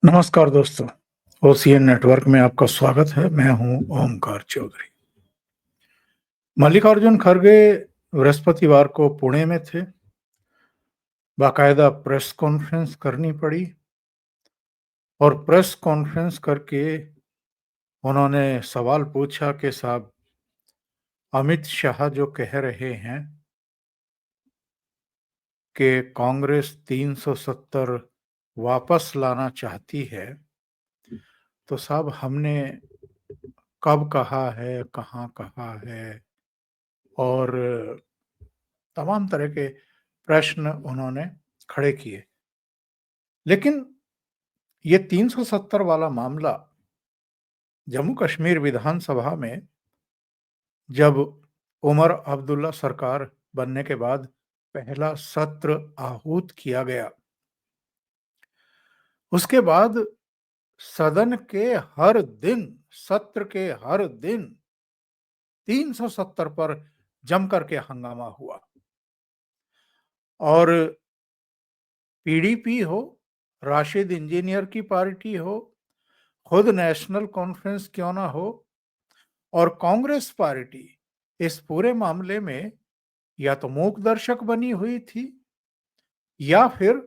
नमस्कार दोस्तों, OCN network में आपका स्वागत है। मैं हूं ओमकार चौधरी। मल्लिकार्जुन खड़गे बृहस्पतिवार को पुणे में थे। बाकायदा प्रेस कॉन्फ्रेंस करनी पड़ी और प्रेस कॉन्फ्रेंस करके उन्होंने सवाल पूछा कि साहब, अमित शाह जो कह रहे हैं कि कांग्रेस 370 वापस लाना चाहती है, तो साहब हमने कब कहा है, कहाँ कहा है, और तमाम तरह के प्रश्न उन्होंने खड़े किए। लेकिन ये 370 वाला मामला जम्मू कश्मीर विधानसभा में जब उमर अब्दुल्ला सरकार बनने के बाद पहला सत्र आहूत किया गया, उसके बाद सदन के हर दिन, सत्र के हर दिन 370 पर जमकर के हंगामा हुआ। और पीडीपी हो, राशिद इंजीनियर की पार्टी हो, खुद नेशनल कॉन्फ्रेंस क्यों ना हो, और कांग्रेस पार्टी इस पूरे मामले में या तो मूक दर्शक बनी हुई थी या फिर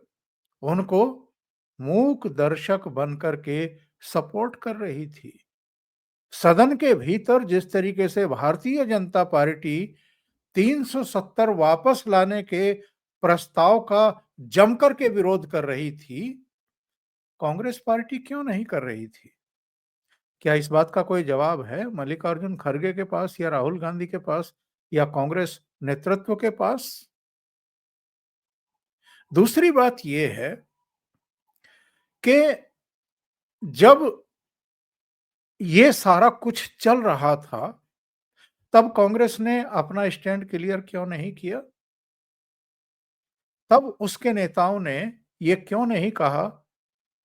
उनको मूक दर्शक बनकर के सपोर्ट कर रही थी। सदन के भीतर जिस तरीके से भारतीय जनता पार्टी 370 वापस लाने के प्रस्ताव का जमकर के विरोध कर रही थी, कांग्रेस पार्टी क्यों नहीं कर रही थी? क्या इस बात का कोई जवाब है मल्लिकार्जुन खड़गे के पास या राहुल गांधी के पास या कांग्रेस नेतृत्व के पास? दूसरी बात यह है कि जब ये सारा कुछ चल रहा था, तब कांग्रेस ने अपना स्टैंड क्लियर क्यों नहीं किया? तब उसके नेताओं ने ये क्यों नहीं कहा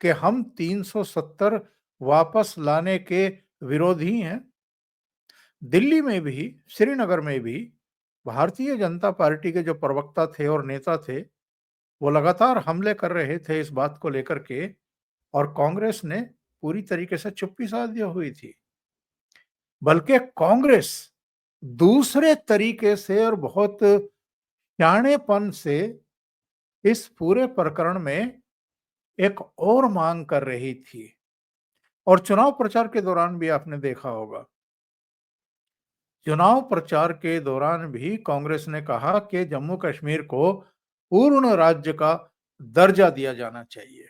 कि हम 370 वापस लाने के विरोधी हैं? दिल्ली में भी, श्रीनगर में भी भारतीय जनता पार्टी के जो प्रवक्ता थे और नेता थे, वो लगातार हमले कर रहे थे इस बात को लेकर के, और कांग्रेस ने पूरी तरीके से चुप्पी साधी हुई थी। बल्कि कांग्रेस दूसरे तरीके से और बहुत शाणेपन से इस पूरे प्रकरण में एक और मांग कर रही थी। और चुनाव प्रचार के दौरान भी आपने देखा होगा, चुनाव प्रचार के दौरान भी कांग्रेस ने कहा कि जम्मू कश्मीर को पूर्ण राज्य का दर्जा दिया जाना चाहिए।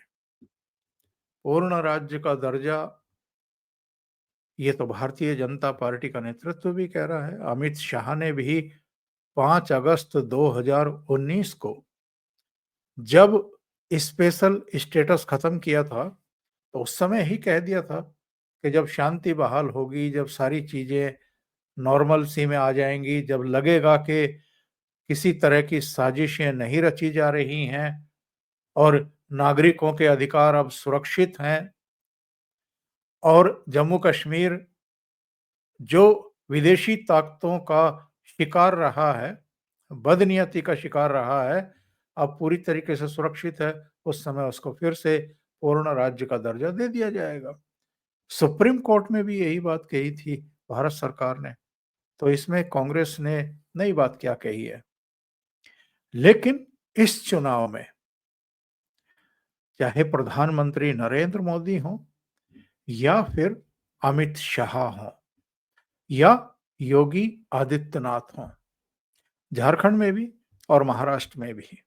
पूर्ण राज्य का दर्जा, ये तो भारतीय जनता पार्टी का नेतृत्व भी कह रहा है। अमित शाह ने भी 5 अगस्त 2019 को जब स्पेशल स्टेटस खत्म किया था, तो उस समय ही कह दिया था कि जब शांति बहाल होगी, जब सारी चीजें नॉर्मल सी में आ जाएंगी, जब लगेगा कि किसी तरह की साजिशें नहीं रची जा रही हैं और नागरिकों के अधिकार अब सुरक्षित हैं और जम्मू कश्मीर जो विदेशी ताकतों का शिकार रहा है, बदनीयती का शिकार रहा है, अब पूरी तरीके से सुरक्षित है, उस समय उसको फिर से पूर्ण राज्य का दर्जा दे दिया जाएगा। सुप्रीम कोर्ट में भी यही बात कही थी भारत सरकार ने, तो इसमें कांग्रेस ने नई बात क्या कही है? लेकिन इस चुनाव में चाहे प्रधानमंत्री नरेंद्र मोदी हो या फिर अमित शाह हो या योगी आदित्यनाथ हो, झारखंड में भी और महाराष्ट्र में भी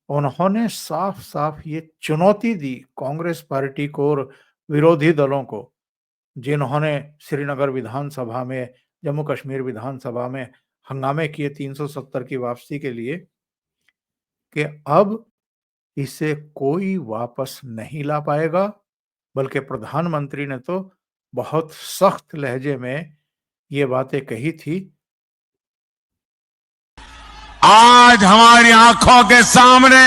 उन्होंने साफ साफ ये चुनौती दी कांग्रेस पार्टी को और विरोधी दलों को, जिन्होंने श्रीनगर विधानसभा में, जम्मू कश्मीर विधानसभा में हंगामे किए 370 की वापसी के लिए, कि अब इसे कोई वापस नहीं ला पाएगा। बल्कि प्रधानमंत्री ने तो बहुत सख्त लहजे में ये बातें कही थी। आज हमारी आंखों के सामने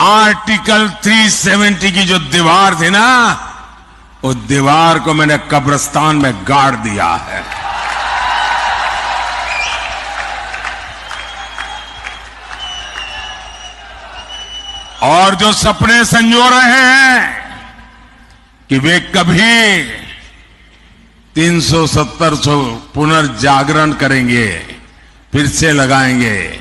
आर्टिकल 370 की जो दीवार थी ना, उस दीवार को मैंने कब्रिस्तान में गाड़ दिया है। और जो सपने संजो रहे हैं कि वे कभी 370 से पुनर्जागरण करेंगे, फिर से लगाएंगे,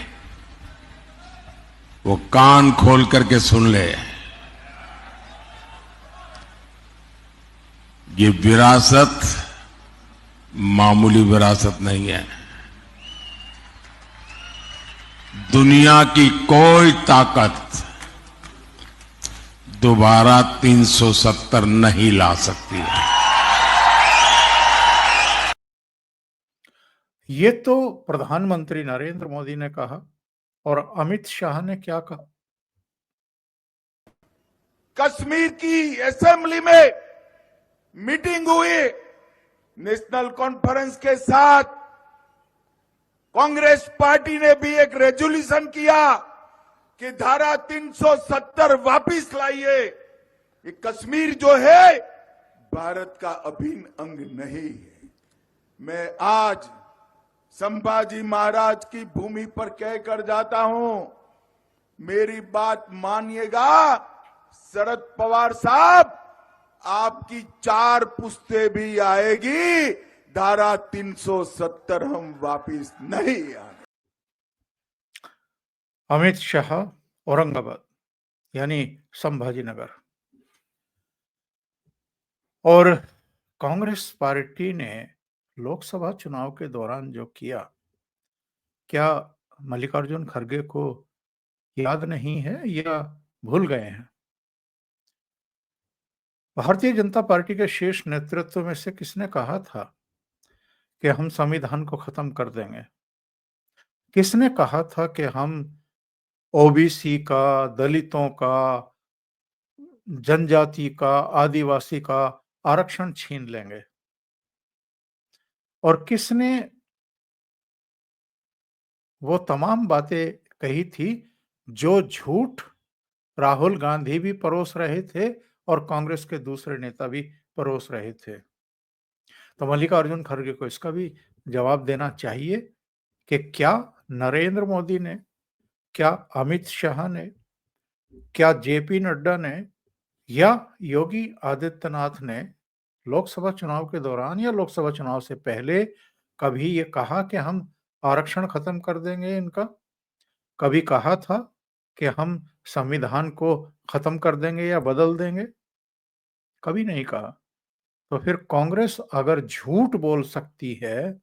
वो कान खोल करके सुन ले। ये विरासत मामूली विरासत नहीं है। दुनिया की कोई ताकत दोबारा 370 नहीं ला सकती है। ये तो प्रधानमंत्री नरेंद्र मोदी ने कहा, और अमित शाह ने क्या कहा? कश्मीर की असेंबली में मीटिंग हुई, नेशनल कॉन्फ्रेंस के साथ कांग्रेस पार्टी ने भी एक रेजोल्यूशन किया कि धारा 370 वापिस लाइए। ये कश्मीर जो है भारत का अभिन्न अंग नहीं है। मैं आज संभाजी महाराज की भूमि पर कहकर जाता हूं, मेरी बात मानिएगा शरद पवार साहब, आपकी 4 पुश्तें भी आएगी, धारा 370 हम वापिस नहीं आने। अमित शाह औरंगाबाद यानी संभाजीनगर। और कांग्रेस पार्टी ने लोकसभा चुनाव के दौरान जो किया, क्या मल्लिकार्जुन खड़गे को याद नहीं है या भूल गए हैं? भारतीय जनता पार्टी के शीर्ष नेतृत्व में से किसने कहा था कि हम संविधान को खत्म कर देंगे? किसने कहा था कि हम ओबीसी का, दलितों का, जनजाति का, आदिवासी का आरक्षण छीन लेंगे? और किसने वो तमाम बातें कही थी जो झूठ राहुल गांधी भी परोस रहे थे और कांग्रेस के दूसरे नेता भी परोस रहे थे? तो मल्लिकार्जुन खड़गे को इसका भी जवाब देना चाहिए कि क्या नरेंद्र मोदी ने, क्या अमित शाह ने, क्या जेपी नड्डा ने या योगी आदित्यनाथ ने लोकसभा चुनाव के दौरान या लोकसभा चुनाव से पहले कभी ये कहा कि हम आरक्षण खत्म कर देंगे इनका? कभी कहा था कि हम संविधान को खत्म कर देंगे या बदल देंगे? कभी नहीं कहा। तो फिर कांग्रेस अगर झूठ बोल सकती है,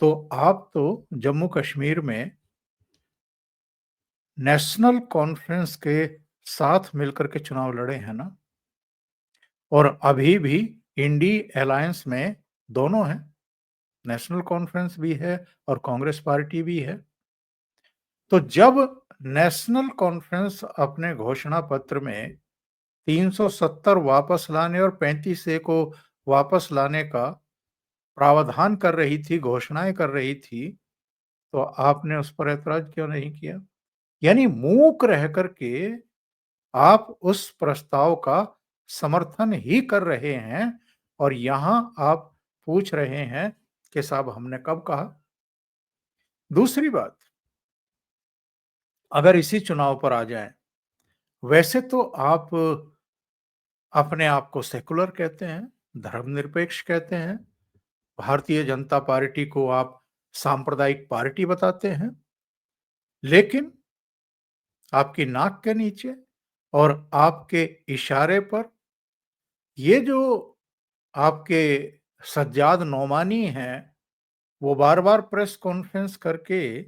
तो आप तो जम्मू कश्मीर में नेशनल कॉन्फ्रेंस के साथ मिलकर के चुनाव लड़े हैं ना, और अभी भी इंडी अलायंस में दोनों हैं, नेशनल कॉन्फ्रेंस भी है और कांग्रेस पार्टी भी है। तो जब नेशनल कॉन्फ्रेंस अपने घोषणा पत्र में 370 वापस लाने और 35 ए को वापस लाने का प्रावधान कर रही थी, घोषणाएं कर रही थी, तो आपने उस पर ऐतराज क्यों नहीं किया? यानी मूक रह करके आप उस प्रस्ताव का समर्थन ही कर रहे हैं, और यहां आप पूछ रहे हैं कि साहब हमने कब कहा? दूसरी बात, अगर इसी चुनाव पर आ जाएं, वैसे तो आप अपने आप को सेकुलर कहते हैं, धर्मनिरपेक्ष कहते हैं, भारतीय जनता पार्टी को आप सांप्रदायिक पार्टी बताते हैं, लेकिन आपकी नाक के नीचे और आपके इशारे पर ये जो आपके सज्जाद नोमानी हैं, वो बार-बार प्रेस कॉन्फ्रेंस करके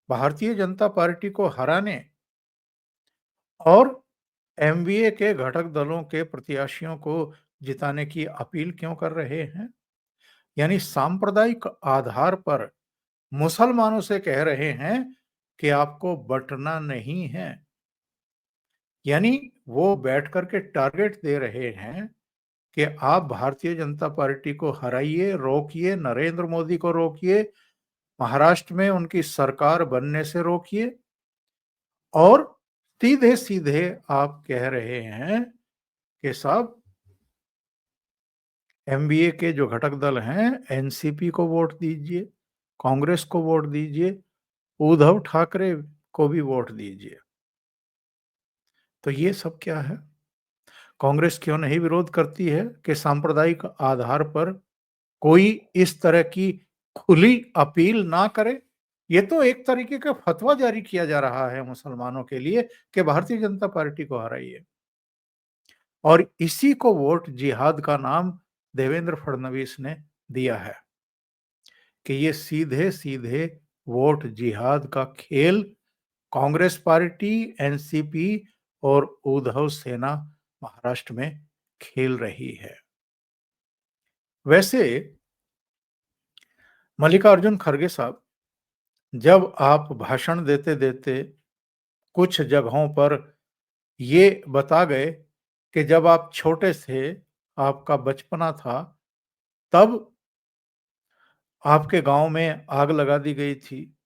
भारतीय जनता पार्टी को हराने और एमवीए के घटक दलों के प्रत्याशियों को जिताने की अपील क्यों कर रहे हैं? यानी सांप्रदायिक आधार पर मुसलमानों से कह रहे हैं कि आपको बंटना नहीं है। यानी वो बैठ कर के टारगेट दे रहे हैं कि आप भारतीय जनता पार्टी को हराइए, रोकिए, नरेंद्र मोदी को रोकिए, महाराष्ट्र में उनकी सरकार बनने से रोकिए, और सीधे-सीधे आप कह रहे हैं कि साहब एमवीए के जो घटक दल हैं, एनसीपी को वोट दीजिए, कांग्रेस को वोट दीजिए, उद्धव ठाकरे को भी वोट दीजिए। तो ये सब क्या है? कांग्रेस क्यों नहीं विरोध करती है कि सांप्रदायिक आधार पर कोई इस तरह की खुली अपील ना करे? ये तो एक तरीके का फतवा जारी किया जा रहा है मुसलमानों के लिए कि भारतीय जनता पार्टी को हराइए। और इसी को वोट जिहाद का नाम देवेंद्र फडणवीस ने दिया है कि ये सीधे-सीधे वोट जिहाद का खेल कांग्रेस पार्टी, एनसीपी और उद्धव सेना महाराष्ट्र में खेल रही है। वैसे मल्लिकार्जुन खड़गे साहब, जब आप भाषण देते-देते कुछ जगहों पर ये बता गए कि जब आप छोटे थे, आपका बचपना था, तब आपके गाँव में आग लगा दी गई थी।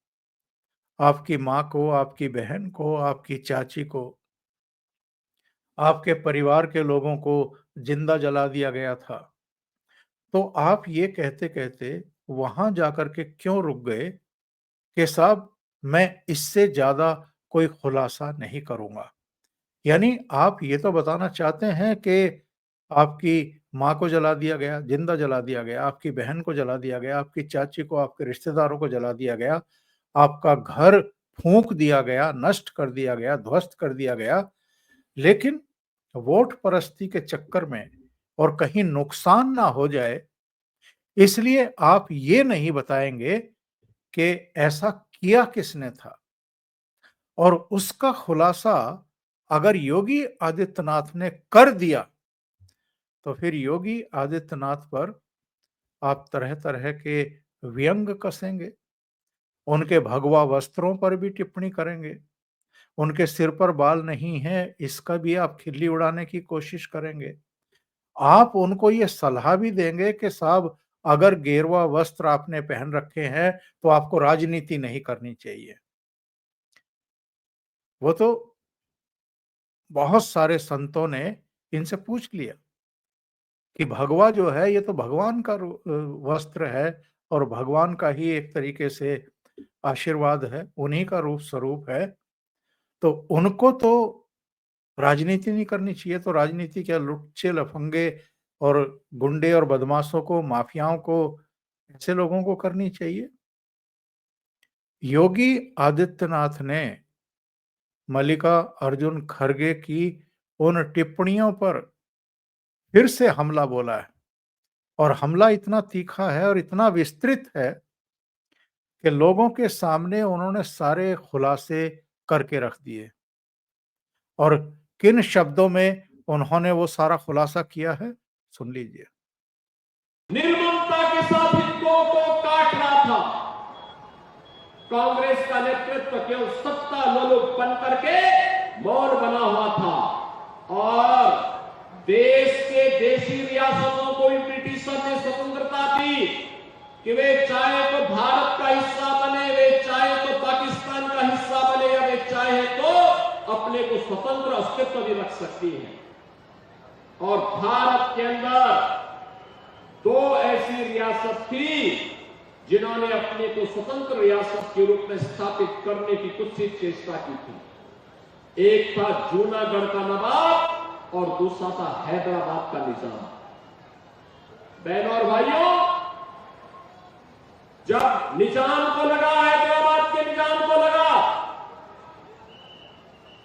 आपकी माँ को, आपकी बहन को, आपकी चाची को, आपके परिवार के लोगों को जिंदा जला दिया गया था। तो आप ये कहते-कहते वहाँ जाकर के क्यों रुक गए कि साहब मैं इससे ज़्यादा कोई खुलासा नहीं करूँगा? यानी आप ये तो बताना चाहते हैं कि आपकी माँ को जला दिया गया, जिंदा जला दिया गया, आपकी बहन को जला दिया गया, आपकी चाची को, आपके रिश्तेदारों को जला दिया गया, आपका घर फूँक दिया गया, नष्ट कर दिया गया, ध्वस्त कर दिया गया। लेकिन वोट परस्ती के चक्कर में और कहीं नुकसान ना हो जाए, इसलिए आप ये नहीं बताएँगे कि ऐसा किया किसने था? और उसका खुलासा अगर योगी आदित्यनाथ ने कर दिया, तो फिर योगी आदित्यनाथ पर आप तरह-तरह के व्यंग कसेंगे, उनके भगवा वस्त्रों पर भी टिप्पणी करेंगे, उनके सिर पर बाल नहीं है, इसका भी आप खिल्ली उड़ाने की कोशिश करेंगे। आप उनको ये सलाह भी देंगे कि साहब अगर गेरुआ वस्त्र आपने पहन रखे हैं, तो आपको राजनीति नहीं करनी चाहिए। वो तो बहुत सारे संतों ने इनसे पूछ लिया कि भगवा जो है ये तो भगवान का वस्त्र है और भगवान का ही एक तरीके से आशीर्वाद है, उन्हीं का रूप स्वरूप है। तो उनको तो राजनीति नहीं करनी चाहिए, तो राजनीति क्या लुच्चे लफंगे और गुंडे और बदमाशों को, माफियाओं को, ऐसे लोगों को करनी चाहिए। योगी आदित्यनाथ ने मल्लिकार्जुन खड़गे की उन टिप्पणियों पर फिर से हमला बोला है और हमला इतना तीखा है और इतना विस्तृत है कि लोगों के सामने उन्होंने सारे खुलासे करके रख दिए। और किन शब्दों में उन्होंने वो सारा खुलासा किया है, सुन लीजिए। निर्ममता के साथ हिंदुओं को काट रहा था। कांग्रेस का नेतृत्व केवल सत्ता लोलुप बन करके मौन बना हुआ था और देश के देशी रियासतों को भी ब्रिटिशर ने स्वतंत्रता दी कि वे चाहे तो भारत का हिस्सा बने, वे चाहे तो पाकिस्तान का हिस्सा बने, या वे चाहे तो अपने को स्वतंत्र अस्तित्व भी रख सकती है। और भारत के अंदर दो ऐसी रियासत थी जिन्होंने अपने को स्वतंत्र रियासत के रूप में स्थापित करने की कुछ ही चेष्टा की थी। एक था जूनागढ़ का नवाब और दूसरा था हैदराबाद का निजाम। बहनों और भाइयों, जब निजाम को लगा, हैदराबाद के निजाम को लगा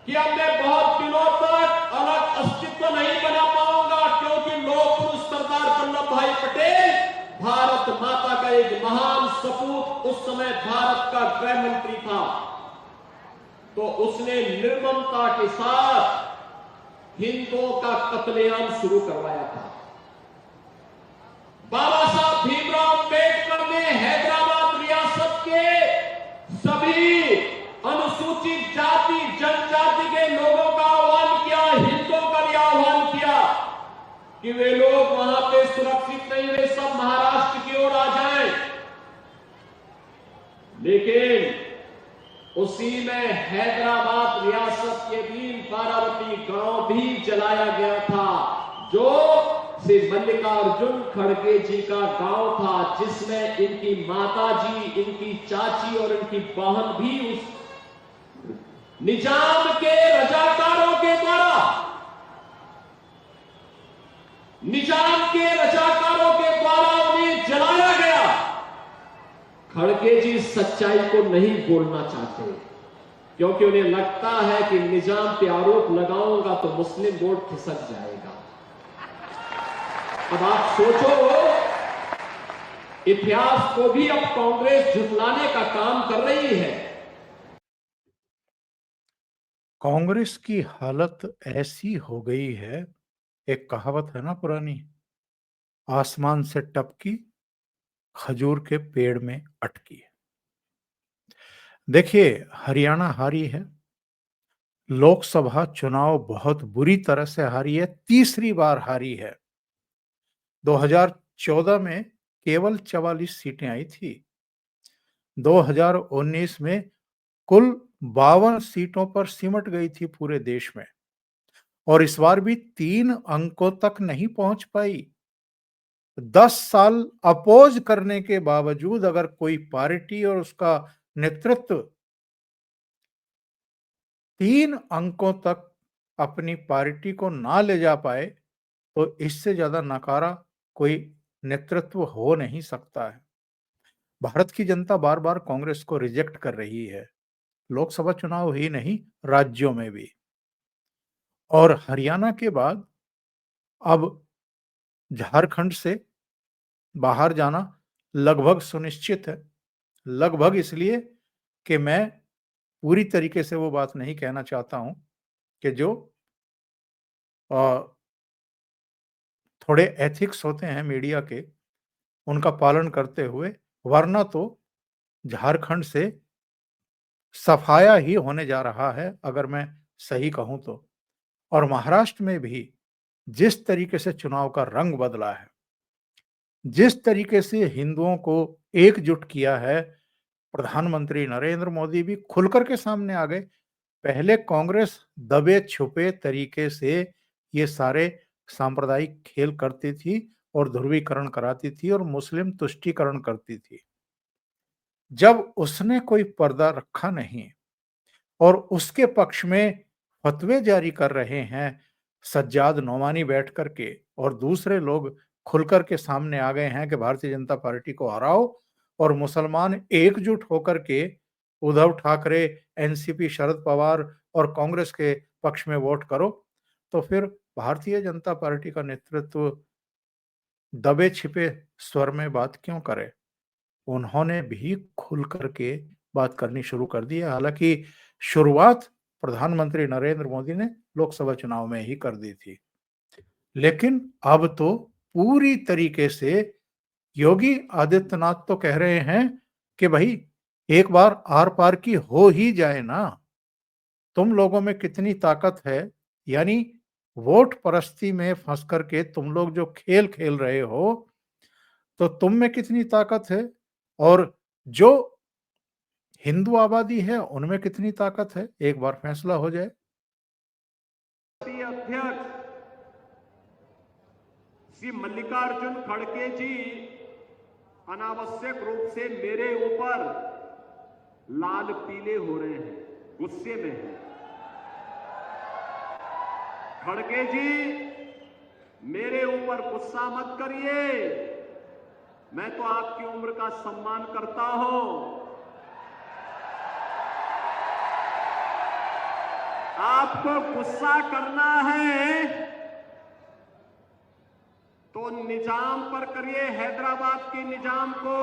कि अब मैं बहुत दिनों तक अलग अस्तित्व नहीं बना पाऊंगा, क्योंकि लोक पुरुष सरदार वल्लभ भाई पटेल भारत माता का एक महान सपूत, उस समय भारत का गृह मंत्री था, तो उसने निर्ममता के साथ हिंदुओं का कत्लेआम शुरू करवाया था। बाबा साहब भीमराव अम्बेडकर ने हैदराबाद रियासत के सभी अनुसूचित जाति जनजाति के लोगों का आह्वान किया, हिंदुओं का भी आह्वान किया कि वे लोग वहां पे सुरक्षित नहीं, वे सब महाराष्ट्र की ओर आ जाएं। लेकिन उसी में हैदराबाद रियासत के दीन बारावती गांव भी जलाया गया था, जो श्री मल्लिकार्जुन खड़गे जी का गांव था, जिसमें इनकी माता जी, इनकी चाची और इनकी बहन भी उस निजाम के रजाकारों के द्वारा निजाम के रजाकारों के द्वारा उन्हें जलाया गया। खड़गे जी सच्चाई को नहीं बोलना चाहते, क्योंकि उन्हें लगता है कि निजाम पे आरोप लगाऊंगा तो मुस्लिम वोट खिसक जाएगा। अब आप सोचो, इतिहास को भी अब कांग्रेस झुठलाने का काम कर रही है। कांग्रेस की हालत ऐसी हो गई है, एक कहावत है ना पुरानी, आसमान से टपकी खजूर के पेड़ में अटकी। देखिए, हरियाणा हारी है, लोकसभा चुनाव बहुत बुरी तरह से हारी है, तीसरी बार हारी है। 2014 में केवल 44 सीटें आई थी। 2019 में कुल 52 सीटों पर सिमट गई थी पूरे देश में, और इस बार भी 3 अंकों तक नहीं पहुंच पाई। 10 साल अपोज करने के बावजूद अगर कोई पार्टी और उसका नेतृत्व 3 अंकों तक अपनी पार्टी को ना ले जा पाए, तो इससे ज्यादा नकारा कोई नेतृत्व हो नहीं सकता है। भारत की जनता बार बार कांग्रेस को रिजेक्ट कर रही है, लोकसभा चुनाव ही नहीं, राज्यों में भी। और हरियाणा के बाद अब झारखंड से बाहर जाना लगभग सुनिश्चित है। लगभग इसलिए कि मैं पूरी तरीके से वो बात नहीं कहना चाहता हूं कि जो थोड़े एथिक्स होते हैं मीडिया के, उनका पालन करते हुए, वरना तो झारखंड से सफाया ही होने जा रहा है अगर मैं सही कहूं तो। और महाराष्ट्र में भी जिस तरीके से चुनाव का रंग बदला है, जिस तरीके से हिंदुओं को एकजुट किया है, प्रधानमंत्री नरेंद्र मोदी भी खुलकर के सामने आ गए। पहले कांग्रेस दबे छुपे तरीके से ये सारे सांप्रदायिक खेल करती थी और ध्रुवीकरण कराती थी और मुस्लिम तुष्टीकरण करती थी। जब उसने कोई पर्दा रखा नहीं और उसके पक्ष में फतवे जारी कर रहे हैं सज्जाद नोमानी बैठ करके, और दूसरे लोग खुलकर के सामने आ गए हैं कि भारतीय जनता पार्टी को हराओ और मुसलमान एकजुट होकर के उद्धव ठाकरे, एनसीपी, शरद पवार और कांग्रेस के पक्ष में वोट करो, तो फिर भारतीय जनता पार्टी का नेतृत्व दबे छिपे स्वर में बात क्यों करे? उन्होंने भी खुल करके बात करनी शुरू कर दी है। हालांकि शुरुआत प्रधानमंत्री नरेंद्र मोदी ने लोकसभा चुनाव में ही कर दी थी, लेकिन अब तो पूरी तरीके से योगी आदित्यनाथ तो कह रहे हैं कि भाई एक बार आर पार की हो ही जाए ना। तुम लोगों में कितनी ताकत है, यानी वोट परस्ती में फंस करके तुम लोग जो खेल खेल रहे हो, तो तुम में कितनी ताकत है, और जो हिंदू आबादी है उनमें कितनी ताकत है, एक बार फैसला हो जाए। अध्यक्ष श्री मल्लिकार्जुन खड़गे जी अनावश्यक रूप से मेरे ऊपर लाल पीले हो रहे हैं, गुस्से में हैं। खड़गे जी, मेरे ऊपर गुस्सा मत करिए, मैं तो आपकी उम्र का सम्मान करता हूं। आपको गुस्सा करना है तो निजाम पर करिए, हैदराबाद के निजाम को,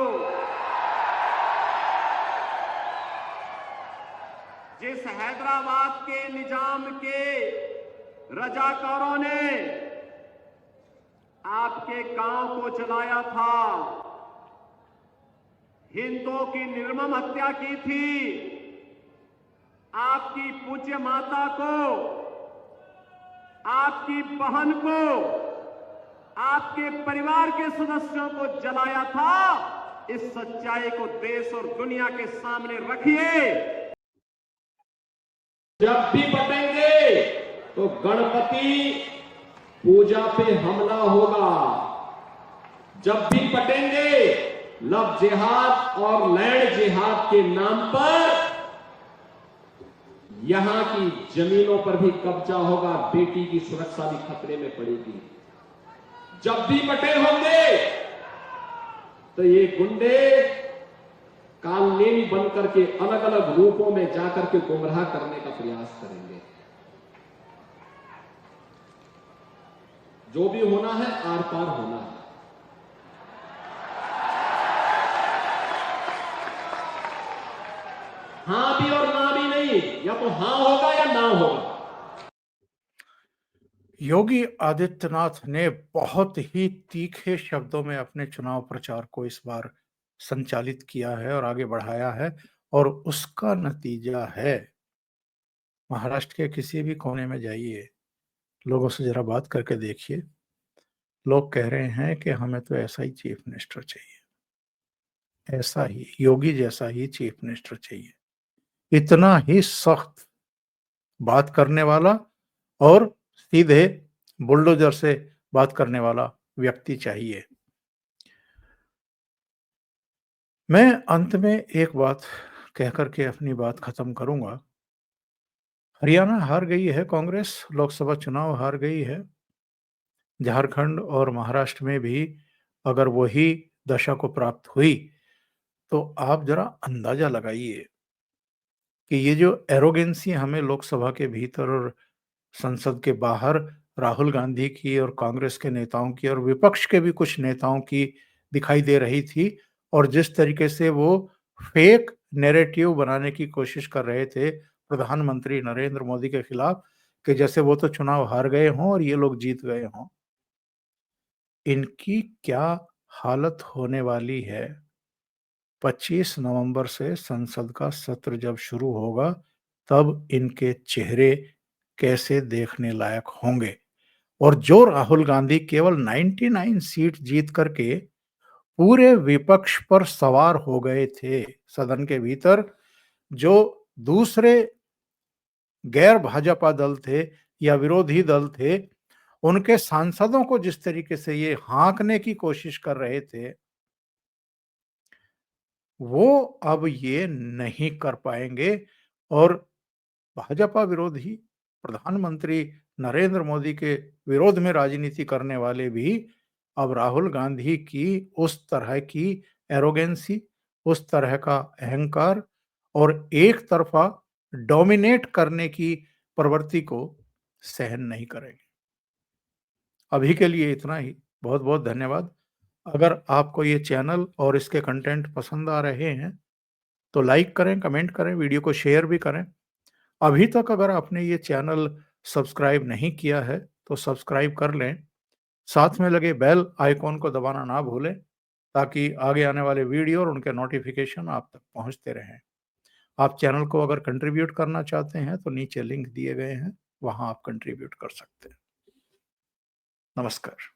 जिस हैदराबाद के निजाम के रजाकारों ने आपके गांव को जलाया था, हिंदुओं की निर्मम हत्या की थी, आपकी पूज्य माता को, आपकी बहन को, आपके परिवार के सदस्यों को जलाया था। इस सच्चाई को देश और दुनिया के सामने रखिए। जब भी बटेंगे तो गणपति पूजा पे हमला होगा। जब भी बटेंगे लव जिहाद और लैंड जिहाद के नाम पर यहां की जमीनों पर भी कब्जा होगा, बेटी की सुरक्षा भी खतरे में पड़ेगी। जब भी पटेल होंगे तो ये गुंडे कालनेमी बन करके अलग अलग रूपों में जाकर के गुमराह करने का प्रयास करेंगे। जो भी होना है आर पार होना है। हां भी और ना भी नहीं, या तो हां होगा या ना होगा। योगी आदित्यनाथ ने बहुत ही तीखे शब्दों में अपने चुनाव प्रचार को इस बार संचालित किया है और आगे बढ़ाया है, और उसका नतीजा है, महाराष्ट्र के किसी भी कोने में जाइए, लोगों से जरा बात करके देखिए, लोग कह रहे हैं कि हमें तो ऐसा ही चीफ मिनिस्टर चाहिए, ऐसा ही योगी जैसा ही चीफ मिनिस्टर चाहिए, इतना ही सख्त बात करने वाला और सीधे बुलडोजर से बात करने वाला व्यक्ति चाहिए। मैं अंत में एक बात कहकर के अपनी बात खत्म करूंगा। हरियाणा हार गई है कांग्रेस, लोकसभा चुनाव हार गई है। झारखंड और महाराष्ट्र में भी अगर वही दशा को प्राप्त हुई तो आप जरा अंदाजा लगाइए कि ये जो एरोगेंसी हमें लोकसभा के भीतर और संसद के बाहर राहुल गांधी की और कांग्रेस के नेताओं की और विपक्ष के भी कुछ नेताओं की दिखाई दे रही थी, और जिस तरीके से वो फेक नैरेटिव बनाने की कोशिश कर रहे थे प्रधानमंत्री नरेंद्र मोदी के खिलाफ, कि जैसे वो तो चुनाव हार गए हों और ये लोग जीत गए हों। इनकी क्या हालत होने वाली है 25 नवंबर से संसद का सत्र जब शुरू होगा, तब इनके चेहरे कैसे देखने लायक होंगे। और जो राहुल गांधी केवल 99 सीट जीत करके पूरे विपक्ष पर सवार हो गए थे सदन के भीतर, जो दूसरे गैर भाजपा दल थे या विरोधी दल थे, उनके सांसदों को जिस तरीके से ये हाँकने की कोशिश कर रहे थे, वो अब ये नहीं कर पाएंगे। और भाजपा विरोधी प्रधानमंत्री नरेंद्र मोदी के विरोध में राजनीति करने वाले भी अब राहुल गांधी की उस तरह की एरोगेंसी, उस तरह का अहंकार और एक तरफा डोमिनेट करने की प्रवृत्ति को सहन नहीं करेंगे। अभी के लिए इतना ही। बहुत बहुत धन्यवाद। अगर आपको ये चैनल और इसके कंटेंट पसंद आ रहे हैं तो लाइक करें, कमेंट करें, वीडियो को शेयर भी करें। अभी तक अगर आपने ये चैनल सब्सक्राइब नहीं किया है तो सब्सक्राइब कर लें, साथ में लगे बेल आइकॉन को दबाना ना भूलें, ताकि आगे आने वाले वीडियो और उनके नोटिफिकेशन आप तक पहुंचते रहें। आप चैनल को अगर कंट्रीब्यूट करना चाहते हैं तो नीचे लिंक दिए गए हैं, वहां आप कंट्रीब्यूट कर सकते हैं। नमस्कार।